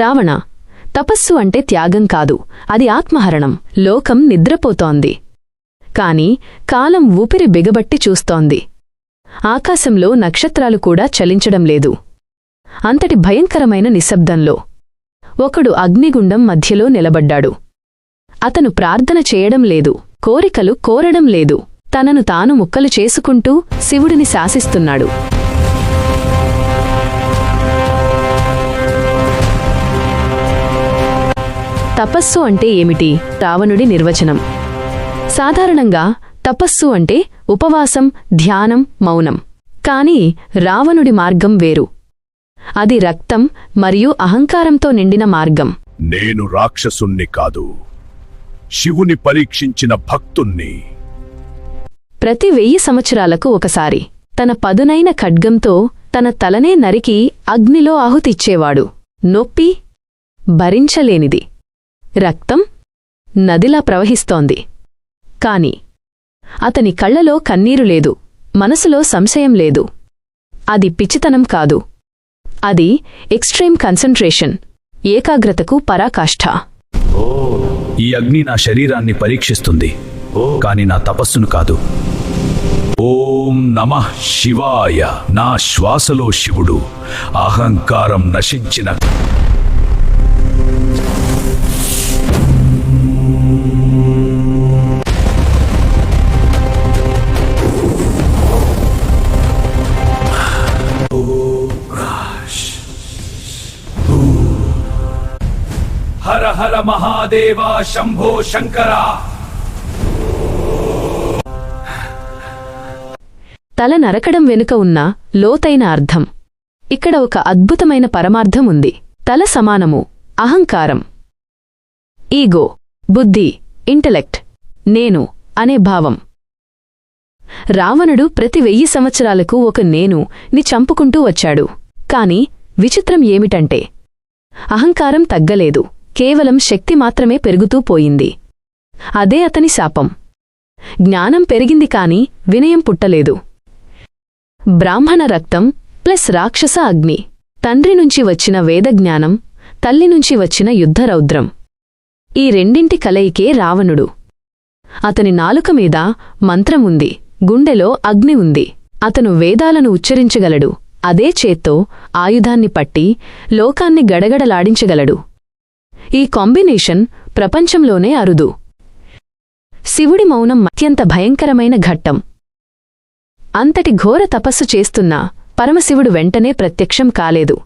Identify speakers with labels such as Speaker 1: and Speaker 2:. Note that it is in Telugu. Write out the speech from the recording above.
Speaker 1: రావణ, తపస్సు అంటే త్యాగం కాదు, అది ఆత్మహరణం. లోకం నిద్రపోతోంది. కాని కాలం ఊపిరి బిగబట్టి చూస్తోంది. ఆకాశంలో నక్షత్రాలు కూడా చలించడం లేదు. అంతటి భయంకరమైన నిశ్శబ్దంలో ఒకడు అగ్నిగుండం మధ్యలో నిలబడ్డాడు. అతను ప్రార్థన చేయడం లేదు, కోరికలు కోరడం లేదు, తనను తాను ముక్కలు చేసుకుంటూ శివుడిని శాసిస్తున్నాడు. తపస్సు అంటే ఏమిటి? రావణుడి నిర్వచనం. సాధారణంగా తపస్సు అంటే ఉపవాసం, ధ్యానం, మౌనం. కాని రావణుడి మార్గం వేరు. అది రక్తం మరియు అహంకారంతో నిండిన మార్గం.
Speaker 2: నేను రాక్షసుణ్ణి కాదు, శివుని పరీక్షించిన భక్తుణ్ణి.
Speaker 1: ప్రతి 1000 సంవత్సరాలకు ఒకసారి తన పదునైన ఖడ్గంతో తన తలనే నరికి అగ్నిలో ఆహుతిచ్చేవాడు. నొప్పి భరించలేనిది. రక్తం నదిలా ప్రవహిస్తోంది. కాని అతని కళ్లలో కన్నీరు లేదు, మనసులో సంశయం లేదు. అది పిచ్చితనం కాదు, అది ఎక్స్ట్రీమ్ కన్సంట్రేషన్, ఏకాగ్రతకు పరాకాష్ఠ.
Speaker 3: ఈ అగ్ని నా శరీరాన్ని పరీక్షిస్తుంది, కాని నా తపస్సును కాదు. ఓం నమః శివాయ. నా శ్వాసలో శివుడు, అహంకారం నశించిన. హర హర మహాదేవ శంభో శంకర.
Speaker 1: తల నరకడం వెనుక ఉన్న లోతైన అర్థం. ఇక్కడ ఒక అద్భుతమైన పరమార్థం ఉంది. తల సమానము అహంకారం, ఈగో, బుద్ధి, ఇంటెలెక్ట్, నేను అనే భావం. రావణుడు ప్రతి 1000 సంవత్సరాలకు ఒక నేను ని చంపుకుంటూ వచ్చాడు. కాని విచిత్రం ఏమిటంటే అహంకారం తగ్గలేదు, కేవలం శక్తి మాత్రమే పెరుగుతూ పోయింది. అదే అతని శాపం. జ్ఞానం పెరిగింది కాని వినయం పుట్టలేదు. బ్రాహ్మణ రక్తం ప్లస్ రాక్షస అగ్ని, తండ్రి నుంచి వచ్చిన వేదజ్ఞానం, తల్లి నుంచి వచ్చిన యుద్ధరౌద్రం. ఈ రెండింటి కలయికే రావణుడు. అతని నాలుక మీద మంత్రం ఉంది, గుండెలో అగ్ని ఉంది. అతను వేదాలను ఉచ్చరించగలడు, అదే చేత్తో ఆయుధాన్ని పట్టి లోకాన్ని గడగడలాడించగలడు. ఈ కాంబినేషన్ ప్రపంచంలోనే అరుదు. శివుడి మౌనం అత్యంత భయంకరమైన ఘట్టం. అంతటి ఘోర తపస్సు చేస్తున్నా పరమశివుడు వెంటనే ప్రత్యక్షం కాలేదు.